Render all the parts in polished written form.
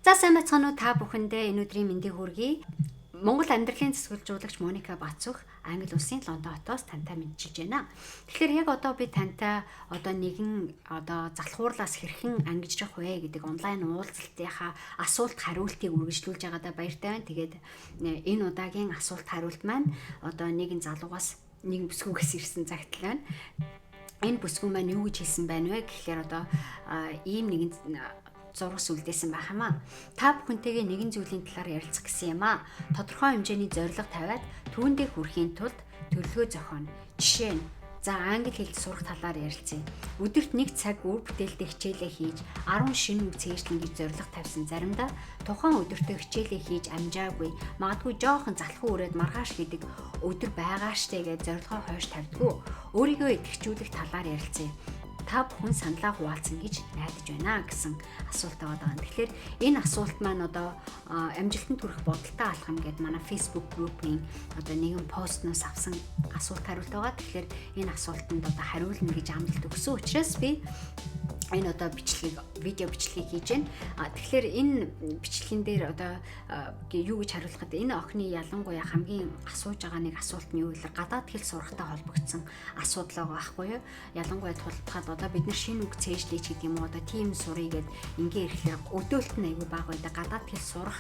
За сайн байцгаана уу та бүхэндээ энэ өдрийн мэндийг хүргэе. Монгол амьдралын засваржуулагч Моника Бацух Англи улсын Лондон хотоос тантай мэдчилж байна. Тэгэхээр яг одоо би тантай нэгэн залхуурлаас хэрхэн ангижрах вэ гэдэг онлайн уулзалтынхаа асуулт хариултыг үргэлжлүүлж байгаадаа баяртай байна. Тэгээд энэ удаагийн асуулт хариулт маань нэгэн залуугаас нэгэн бүсгүйгээс ирсэн загтал байна. Энэ бүсгүй маань юу гэж хэлсэн байна вэ гэхээр ийм нэгэн зургас үлдээсэн байх юм аа. Та бүхэнтэйгээ нэгэн зүйлийн талаар ярилцах гэсэн юм аа. Тодорхой хэмжээний зорилго тавиад түүндээ хүрэхийн тулд төлөвлөгөө зохионо. Жишээ нь англи хэлд сурах талаар ярилцъя. Өдөрт 1 цаг үр бүтээлтэй хичээлээ хийж 10 шинэ үг цээжлэн гэж зорилго тавьсан. Заримдаа тухайн өдөртөө хичээлээ хийж амжаагүй, магадгүй жоохон залхуу өрөөд маргааш гэдэг өдөр байгаа штэ гэж зорилгоо хойш тавьдгүй. Өөрийгөө идэвхжүүлэх талаар ярилцъя. Та бүхэн саналаа хуваалцсан гэж найдаж байна гэсэн асуулт байгаа. Тэгэхээр энэ асуулт маань амжилтанд хүрэх бодолтой алхам гэдэг манай Facebook group-ийн нэгэн постноос авсан асуулт хариулт байгаа. Тэгэхээр энэ асуултанд хариулна гэж амлалт өгсөн учраас би энэ видео бичлэгийг хийж байна. Тэгэхээр энэ бичлэгэн дээр юу гэж хариулахад энэ охины ялангуяа хамгийн асууж байгаа нэг асуулт нь юу вэ? Гадаад хэл сурахтай холбогдсон асуудал байгаа байхгүй юу? Ялангуяа тулдахад бид нар шинэ үг цээжлээч гэдэг юм уу тийм сурыг гээд ингээ ирэхээр өдөөлт нь аягүй бага байдаг. Гадаад хэл сурах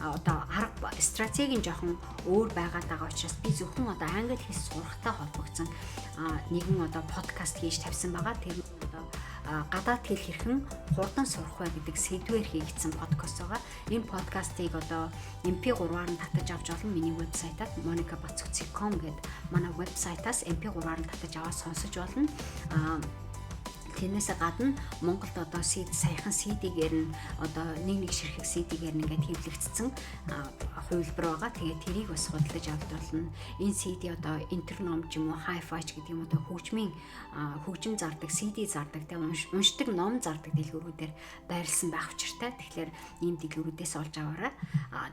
арга стратеги нь жоохон өөр байгаад байгаа учраас би зөвхөн англи хэл сурахтай холбогдсон нэгэн подкаст хийж тавьсан байгаа. Тэр гадаад хэл хэрхэн хурдан сурах вэ гэдэг сэдвээр хийгдсэн подкаст байгаа. Энэ подкастыг MP3-аар нь татаж авч олон миний вебсайтад monicabacuk.com гэдэг манай вебсайтаас MP3-аар нь татаж аваад сонсож болно. Тэрнээсээ гадна Монголд саяхан CD-гээр нь нэг ширхэг CD-гээр нь ингээд хэвлэгдсэн хувилбар байгаа. Тэгээд тэрийг бас худалдаж авч болно. Энэ CD интерном ч юм уу hi-fi ч гэдэг юм хөгжим зардаг, CD зардаг, тэгээд уншдаг, ном зардаг дэлгүүрүүдээр байрлсан байх учиртай. Тэгэхээр ийм дэлгүүрүүдээс олж аваарай.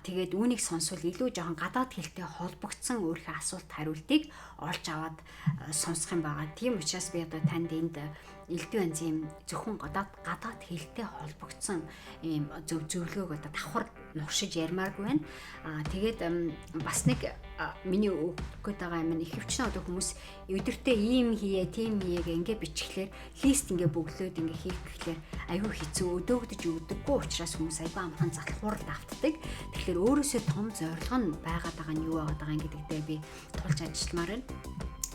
Тэгээд үүнийг сонсвол илүү жоохон гадаад хэлтэй холбогдсон өөрийнхөө асуулт хариултыг олж аваад сонсох юм байгаа. Тийм учраас би танд энд элдв энзим зөвхөн гадаад хэлтэй холбогдсон ийм зөвлөгөөг давхар нуршиж ярмааргүй байна. Тэгээд бас нэг миний өгөх гээд байгаа юм ихэвчлэн хүмүүс өдөртөө ийм хийе, тийм хийе гэх ингээ бичглээр лист ингээ бөглөөд ингээ хийх гэхлээр аюу хэцүү өдөөгдөж өгдөггүй учраас хүмүүс аюу амхан залхууралд автдаг. Тэгэхээр өөрөөсөө том зорилго нь байгаад байгаа нь юу байгаад байгаа гэдэг дээр би тулж ажилламаар байна.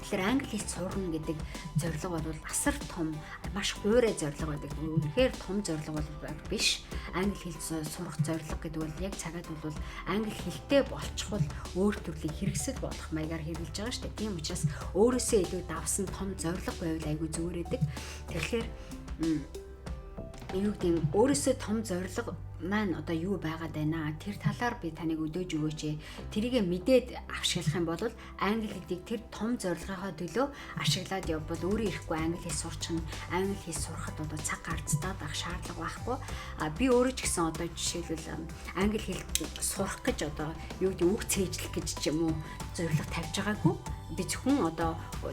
Тэгэхээр англи хэл сурна гэдэг зорилго бол асар том, маш хуурай зорилго байдаг. Үнэхээр том зорилго бол биш. Англи хэл сурах зорилго гэдэг бол яг цагаад бол англи хэлтэй болчихвол өөр төрлийн хэрэгсэл болох маягаар хэрэгжилж байгаа шүү дээ. Тийм учраас өөрөөсөө илүү давсан том зорилго байвал айгүй зүгээр байдаг. Тэгэхээр өөрөөсөө том зорилго маань юу байгаад байна? Тэр талаар би таныг өдөөж өгөөч. Тэрийг мэдээд ашиглах юм бол англи хэлийг тэр том зорилгынхаа төлөө ашиглаад явбал өөрөө ирэхгүй англи хэл сурчих нь англи хэл сурахад цаг гарцдаад ах шаардлага байхгүй. Би өөрөө ч гэсэн жишээлбэл англи хэл сурах гэж үг цээжлэх гэж ч юм уу зорилго тавьж байгаагүй. Би зөвхөн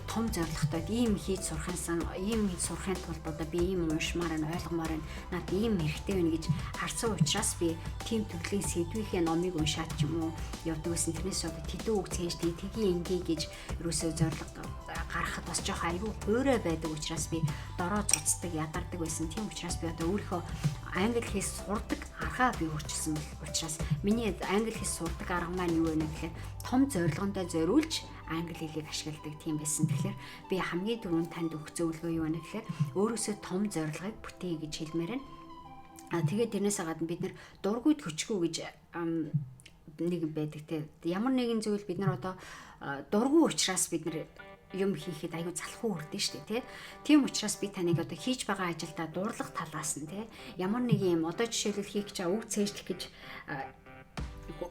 том зорилготой ийм хийж сурахын тулд би ийм уншмаар нь ойлгомоор нь над ийм хэрэгтэй байна гэж харсан учраас би тийм төрлийн сэдвийнхээ номыг уншаад ч юм уу явдаг гэсэн. Тэрнээс тэдэн үг цээжтэй тгийн ингээ гэж ерөөсөө зорилго гаргахад бас жоох аюу хуурай байдаг учраас би дороо цуцдаг, ядардаг байсан. Тийм учраас би өөрийнхөө англи хэл сурдаг аргаа би өөрчилсөн учраас миний англи хэл сурдаг арга маань юу вэ гэхээр том зорилгондоо зориулж англи хэлийг ашигладаг тийм байсан. Тэгэхээр би хамгийн түрүүнд танд өгөх зөвлөгөө юу вэ гэхээр өөрөөсөө том зорилгыг бүтээе гэж хэлмээр байна. Тэгээд тэрнээсээ гадна бид нэр дургүйд хөчгөө гэж нэг байдаг те. Ямар нэгэн зүйл бид нар дургүй учраас бид нар юм хийхэд аюу залхуу үрдэн штэ тий. Тийм учраас би таныг хийж байгаа ажилдаа дуурлах талаас нь тий. Ямар нэг юм жишээлбэл хийх гэж үг цээжлэх гэж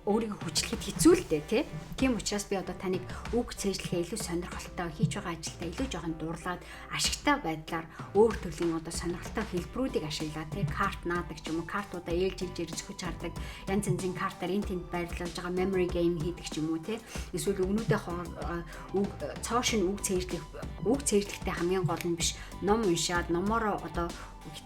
өөрийгөө хүчлэхэд хэцүү л дээ тий. Тийм учраас би таныг үг цээжлэхээ илүү сонирхолтой хийж байгаа ажилдаа илүү жоохон дуурлаад ашигтай байдлаар өөр төрлийн сонирхолтой хэлбэрүүдийг ашиглаад тий. Карт наадаг ч юм уу, картуудаа ээлж зөхөж хардаг, янз янзын картаар энэ тэнд байрлуулж байгаа memory game хийдэг ч юм уу тий. Эсвэл өгнүүдээ цоошин үг цээжлэхтэй хамгийн гол нь биш ном уншаад номороо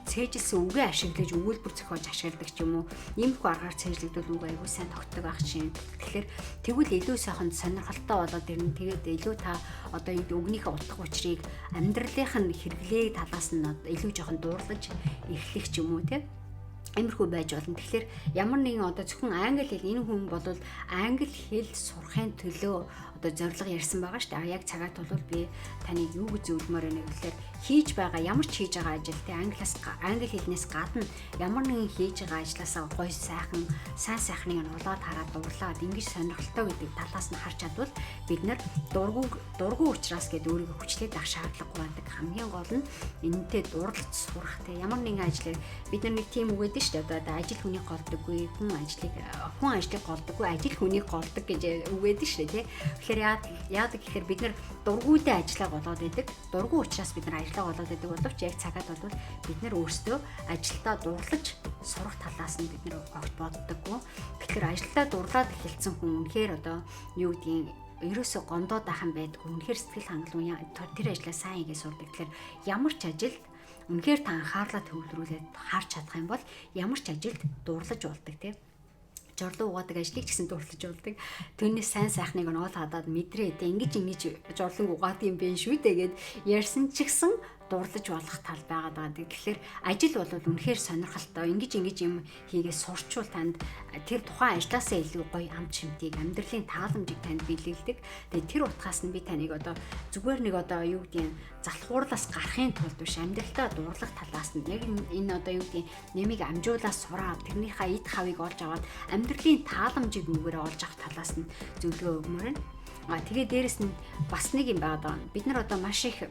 цээжилсэн үгээ ашиглаж өгүүлбэр зохиож ашигладаг ч юм уу. Иймэрхүү аргаар цээжлэгдвэл үг аягүй сайн тогтдог байх чинь. Тэгэхээр тэгвэл илүү сайхан сонирхолтой болоод ирнэ. Тэгээд илүү та одоо үгнийхээ утга учирыг амьдралынх нь хэрэглээ талаас нь илүү жоохон дуурлаж эхлэх ч юм уу те. Иймэрхүү байж болно. Тэгэхээр ямар нэгэн одоо зөвхөн англи хэл энэ хүн бол англи хэл сурахын төлөө одоо зорилго ярьсан байгаа шүү дээ. Яг цагаат бол би таныг юу гэж зөвлөмөр байна гэхээр хийж байгаа ямар ч хийж байгаа ажил те англи хэлнээс гадна ямар нэгэн хийж байгаа ажлаасаа гоё сайн сайхныг нь улаад хараад дурлаад ингэж сонирхолтой гэдэг талаас нь харж чадвал бид нар дургу учраас гэдэг өөрийгөө хүчлээд авах шаардлагагүй байдаг. Хамгийн гол нь энэтэй дурлаж сурах те ямар нэгэн ажлыг бид нар нэг тийм үг гэдэг шүү дээ. Одоо ажил хүнийг голдоггүй, хүн ажлыг голдоггүй, ажил хүнийг голдог гэж үг гэдэг шүү дээ те. Тэгэхээр яадаг гэхээр бид нар дургуйтай ажиллаа болоод байдаг. Дургу учраас бид нар ажиллаа болоод байдаг боловч яг цагаад бол бид нар өөрсдөө ажилдаа дурлаж сурах талаас нь бид нар огт боддоггүй. Тэгэхээр ажилдаа дурлаад эхэлсэн хүн үнэхээр одоо юу гэдгийг ерөөсө гомдоод ахын байдгүй. Үнэхээр сэтгэл хангалуун тэр ажлаа сайн хийгээ сурдаг. Тэгэхээр ямар ч ажилд үнэхээр та анхаарлаа төвлөрүүлээд харж чадах юм бол ямар ч ажилд дурлаж болдог тийм. Жорлон угаадаг ажлыг ч гэсэн дурлаж болдог. Түүнээс сайн сайхныг нь оол хадаад мэдрээд ингэж жорлон угаадаг юм бэ шүү дээ гэд ярьсан ч гэсэн дурлаж болох тал байгаад байгаа. Тэгэхээр ажил бол үнэхээр сонирхолтой. Ингэж юм хийгээ сурчвал танд тэр тухайн ажлаасаа илүү гоё амт шимтгийг, амьдралын тааламжийг танд биелүүлдэг. Тэгээд тэр утгаас нь би таныг одоо зүгээр нэг одоо юу гэдгийг залхуурлаас гарахын тулд биш амьдралтаа дурлах талаас нь яг энэ одоо юу гэдгийг нэмийг амжуулаад сураад тэрнийхээ эд хавыг олж аваад амьдралын тааламжийг нүгээрээ олж авах талаас нь зөвлөгөө өгмөр нь. Тэгээ дээрэс нь бас нэг юм байгаа. Бид нар одоо маш их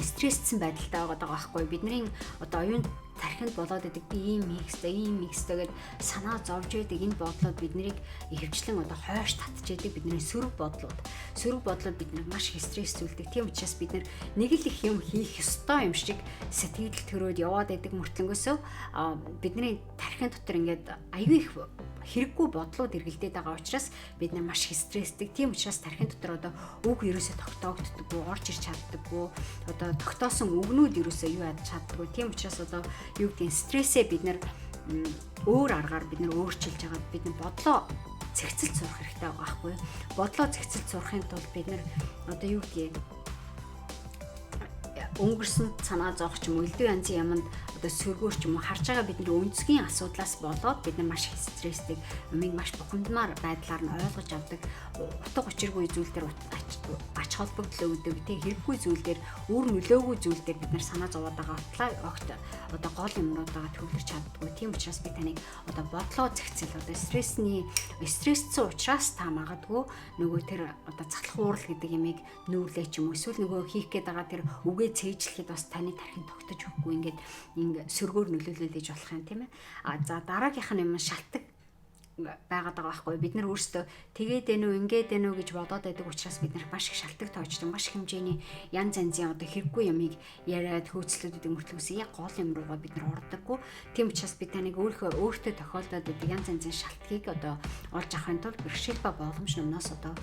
стрессцэн байдалтай байгаа байхгүй. Бидний одоо оюун тархинд болоод идэг би ийм хийхстэй гэд санаа зовж идэг энэ бодлоод биднийг ихэвчлэн одоо хойш татж идэг бидний сөрөг бодлууд бид нар маш их стрессүүлдэг. Тийм учраас бид нар нэг л их юм хийх ёстой юм шиг сэтгэл төрөөд яваад идэг мөртлөнгөөсөө бидний тархин дотор ингээд аюу их хэрэггүй бодлууд эргэлдээд байгаа учраас бид нар маш их стрессдэг. Тийм учраас тархин дотор одоо үг ерөөсөө тогтоогддоггүй, орж ирч чаддаггүй. Одоо тогтоосон үгнүүд ерөөсөө юу яд чаддаггүй. Тийм учраас одоо юу гэдэг стрессээ бид нар өөр аргаар бид нар өөрчилж хагаад бид нар бодлоо зэгцэлд сурах хэрэгтэй байгаа байхгүй. Бодлоо зэгцэлд сурахын тулд бид нар одоо юу гэдгийг өнгөрсөн санаа зовх ч юм уу элдв янзын юмд одоо сөргөөр ч юм уу харж байгаа бидний өнцгийн асуудлаас болоод бид нар маш их стресстэй юмыг маш бухимдмаар байдлаар нь ойлгож авдаг. Утга учиргүй зүйл дээр ач холбогдол өгдөг тий хэрэггүй зүйл дээр өөр нөлөөгүй зүйл дээр бид нар санаа зовоод байгаа огт одоо гол юмнуудаа төвлөрч чаддгүй. Тийм учраас би таныг одоо бодлоо зэгцэл одоо стрессцэн учраас та магадгүй нөгөө тэр одоо цахлах уурал гэдэг ямиг нүүлээ ч юм уу эсвэл нөгөө хийх гээд байгаа тэр үгээ цээжлэхэд бас таны тархин тогтож өгөхгүй ингээд сөргөөр нөлөөлөл гэж болох юм тийм ээ. За дараагийнх нь юм шалтгаан байгаад байгаа байхгүй. Бид нар өөрсдөө тэгээд ээ нүү ингээд ээ нүү гэж бодоод байдаг учраас бид нар маш их шалтгаан тоочдог, маш их хэмжээний янз янзын одоо хэрэггүй юмыг яриад хөөцлөдөд мөртлөөс яг гол юм руугаа бид нар ордоггүй. Тийм учраас би таныг өөртөө тохиолдоод байдаг янз янзын шалтгаыг одоо олж авахын тулд бэрхшээл ба боломж номноос одоо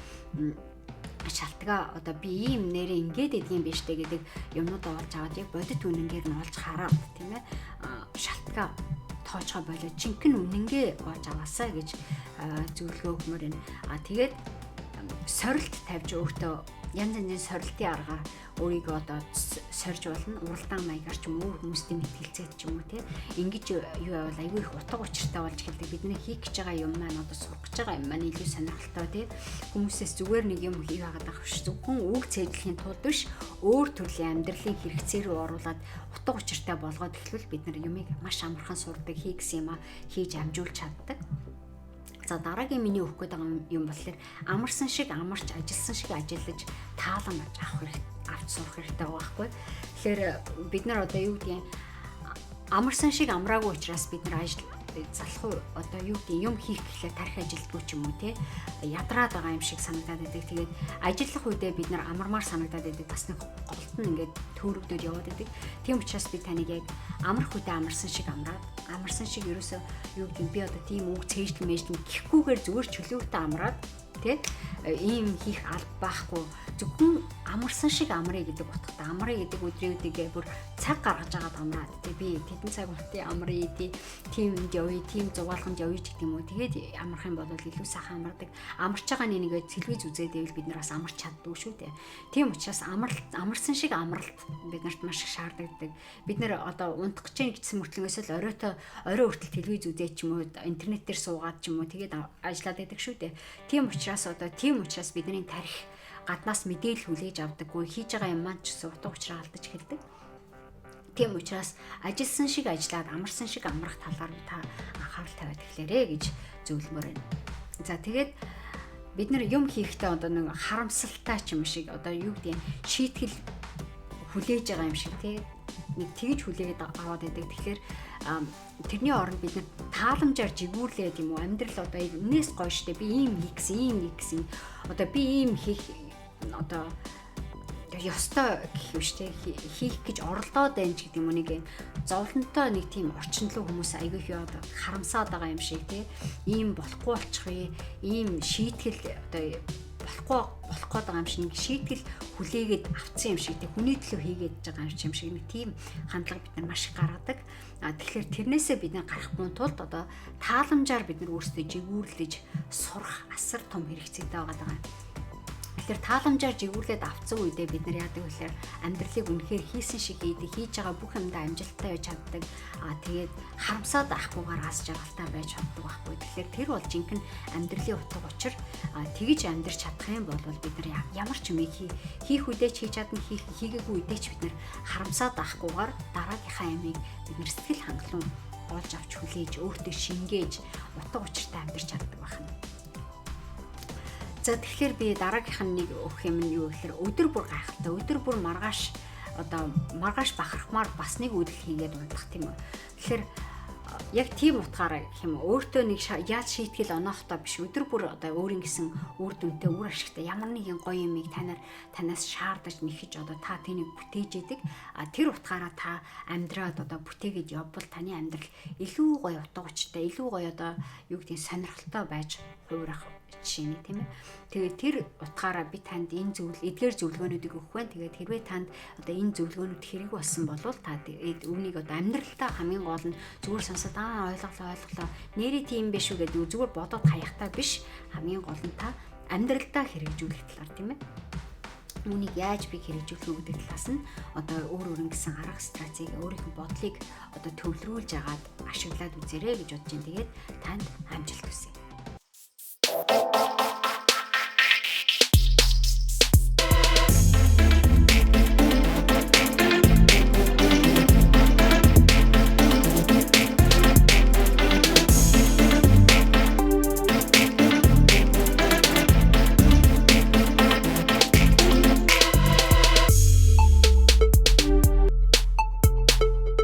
шалтгаа одоо би ийм нэрээ ингээд эдгийм биш үү гэдэг юмнуудаа олж аваад яг бодит үнэнгээр нь олж хараад тийм ээ шалтгаа тоочгоо болоод чинхэн үнэнгээ олж аваасаа гэж зөвлөгөө өгмөр байна. Тэгээд сорилт тавьж өөртөө янз янзын сорилтын аргаар өөрийгөө одоо сорж болно. Уралдаан маягаар ч юм уу хүмүүстэй мэтгэлцээд ч юм уу тийм ингэж юу байвал айгүй их утга учиртай болж эхэлдэг. Бидний хийх гэж байгаа юм маань одоо сурах гэж байгаа юм маань илүү сонирхолтой тийм хүмүүсээс зүгээр нэг юм хийх байгаад байгаа биш. Зөвхөн үг цээжлэхийн тулд биш өөр төрлийн амьдралын хэрэгцээ рүү оруулаад утга учиртай болгоод эхлвэл бид нар юмыг маш амархан сурдаг, хий гэсэн юм хийж амжуулж чаддаг. За дараагийн миний өгөх гээд байгаа юм болохоор амарсан шиг амарч ажилсан шиг ажиллаж тааламж авч сурах хэрэгтэй байгаа байхгүй. Тэгэхээр бид нар одоо юу гэдгийг амарсан шиг амраагүй учраас бид нар залхуу одоо юу гэдэг юм хийх гэхлээр тарих ажилтгүй ч юм уу те ядраад байгаа юм шиг санагдаад байдаг. Тэгээд ажиллах үедээ бид нар амармаар санагдаад байдаг. Бас нэг голт нь ингээд төөрөгдөд яваад байдаг. Тийм учраас би таныг яг амрах үедээ амарсан шиг амраад амарсан шиг ерөөсөө юу гэдэг би одоо тийм үг цээжлэн мэжлэн гэхгүйгээр зүгээр чөлөөтэй амраад тийм ийм хийх алба байхгүй зөвхөн амарсан шиг амрыг гэдэг утгатай. Амрыг гэдэг өдрүүдийгээ бүр цаг гаргаж агаад амраад тий би тэдэн цаг хүртэл амрыг тиймд явъя, тийм зугаалганд явъя ч гэдэг юм уу. Тэгээд амрах юм бол илүү сайхан амардаг. Амарч байгаа нэгээ телевиз үзээд байвал бид нар бас амарч чаддгүй шүү дээ. Тийм учраас амарсан шиг амралт бид нарт маш их шаардлагатай. Бид нар одоо унтах гэж гэсэн мөртлөнгөөс л орой хүртэл телевиз үзээд ч юм уу, интернетээр суугаад ч юм уу тэгээд ажиллаад байдаг шүү дээ. Тийм учраас бидний тарих гаднаас мэдээлэл хүлээж авдаггүй, хийж байгаа юм маань ч гэсэн утга учраа алдаж эхэлдэг. Тийм учраас ажилласан шиг ажиллаад амарсан шиг амрах талаар та анхаарал тавиад эхлээрэй гэж зөвлөмөр байна. За тэгээд бид нар юм хийхдээ одоо нэг харамсалтай ч юм шиг одоо юу гэдэг шийтгэл хүлээж байгаа юм шиг тий нэг тэгж хүлээгээд аваад байдаг. Тэгэхээр тэрний оронд бид нар тааламжаар жигүүрлээд юм уу амьдрал одоо энэс гоё штэ би ийм хийсэн одоо би ийм хийх одоо ёстой гэх юм штэ хийх гэж оролдоод байна ч гэдэг юм нэг юм зовлонтой нэг тийм орчинлог хүмүүс айгүй их харамсаад байгаа юм шиг тий ийм болохгүй болчихъя ийм шийтгэл одоо болох гээд байгаа юм шиг нэг шийтгэл хүлээгээд авцсан юм шиг тий хүний төлөө хийгээд байгаа юм шиг нэг тийм хандлага бид нар маш их гаргадаг. Тэгэхээр тэрнээсээ бид нар гарахгүй тулд одоо тааламжаар бид нар өөрсдөө жигүүрлэж сурах асар том хэрэгцээтэй байгаа. Тэгэхээр тааламжаар жигүүрлээд авцсан үедээ бид нар яадаг вэ гэхээр амьдралыг үнэхээр хийсэн шиг хийж байгаа бүх юмдаа амжилттай байж чаддаг. Тэгээд харамсаад авахгүйгээр аз жаргалтай байж чаддаг байхгүй. Тэгэхээр тэр бол жинхэнэ амьдралын утга учир. Тэгж амьдрч чадах юм бол бид нар ямар ч юм хийх үедээ ч хийж чадна, хийгээгүй үедээ ч бид нар харамсаад авахгүйгээр дараагийнхаа ямыг бид нар сэтгэл хангалуун олж авч хүлээж өөртөө шингээж утга учиртай амьдрч чаддаг байна. За тэгэхээр би дараагийнх нь нэг өгөх юм нь юу гэхээр өдөр бүр гайхалтай, өдөр бүр маргааш бахархмаар бас нэг үйл хийгээд унтах тийм үү. Тэгэхээр яг тийм утгаараа гэх юм өөртөө нэг яаж шийтгэл оноохтой биш өдөр бүр одоо өөрийн гэсэн үр дүнтэй үр ашигтай ямар нэгэн гоё юмыг танаас шаардаж нэхэж одоо та тэнийг бүтээж идэг. Тэр утгаараа та амьдраад одоо бүтээгээд явбал таны амьдрал илүү гоё утга учиртай, илүү гоё одоо юу гэдгийг сонирхолтой байж хуурах жишээ нь тийм ээ. Тэгээд тэр утгаараа би танд энэ эдгээр зөвлөгөөнүүдийг өгөх байна. Тэгээд хэрвээ танд одоо энэ зөвлөгөөнүүд хэрэг болсон бол та үүнийг одоо амьдралдаа хамгийн гол нь зүгээр сонсоод ойлголоо. Нэрээ тийм биш үү гэдэг зүгээр бодоод хаяхтай биш. Хамгийн гол нь та амьдралдаа хэрэгжүүлэх талаар тийм ээ. Үүнийг яаж би хэрэгжүүлэх үү гэдэг талаас нь одоо өөр гэсэн арга стратеги өөрийнхөө бодлыг одоо төвлөрүүлж агаад ашиглаад үзээрэй гэж бодож байна. Тэгээд танд амжилт хүсье.